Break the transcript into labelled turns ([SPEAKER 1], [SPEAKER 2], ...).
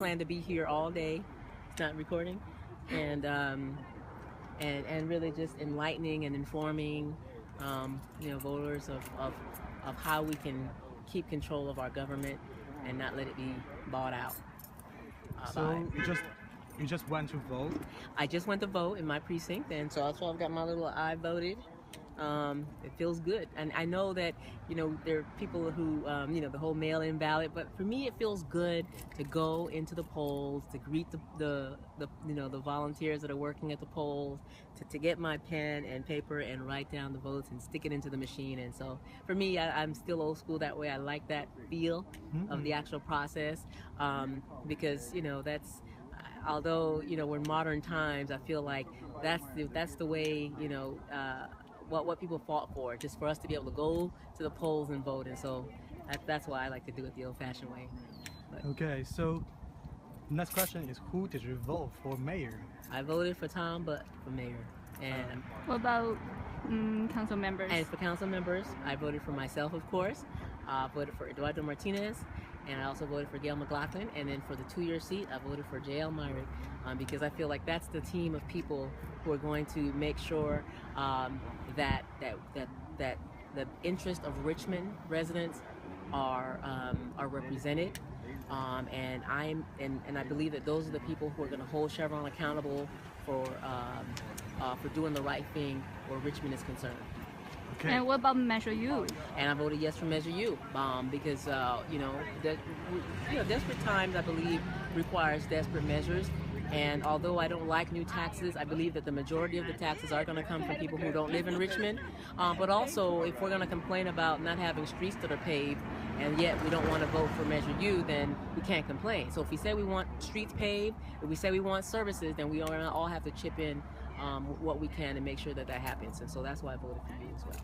[SPEAKER 1] plan to be here all day. It's not recording, and really just enlightening and informing, voters of how we can keep control of our government and not let it be bought out.
[SPEAKER 2] So you just went to vote?
[SPEAKER 1] I just went to vote in my precinct, and so also I've got my little I voted. It feels good, and I know that there are people who the whole mail-in ballot, but for me it feels good to go into the polls, to greet the volunteers that are working at the polls, to get my pen and paper and write down the votes and stick it into the machine. And so for me, I'm still old school that way. I like that feel of the actual process, because that's, although we're in modern times, I feel like that's the way what people fought for, just for us to be able to go to the polls and vote. And so that's why I like to do it the old-fashioned way. But
[SPEAKER 2] Okay, so next question is, who did you vote for mayor?
[SPEAKER 1] I voted for Tom, but for mayor. And
[SPEAKER 3] What about council members?
[SPEAKER 1] and for council members, I voted for myself, of course. I voted for Eduardo Martinez, and I also voted for Gail McLaughlin. And then for the 2-year seat, I voted for J.L. Myrick, because I feel like that's the team of people who are going to make sure that the interest of Richmond residents are represented. And I believe that those are the people who are going to hold Chevron accountable for doing the right thing where Richmond is concerned.
[SPEAKER 2] Okay.
[SPEAKER 3] And what about Measure U?
[SPEAKER 1] And I voted yes for Measure U, because desperate times, I believe, requires desperate measures. And although I don't like new taxes, I believe that the majority of the taxes are going to come from people who don't live in Richmond. But also, if we're going to complain about not having streets that are paved, and yet we don't want to vote for Measure U, then we can't complain. So if we say we want streets paved, if we say we want services, then we all have to chip in what we can to make sure that happens. And so that's why I voted for you as well.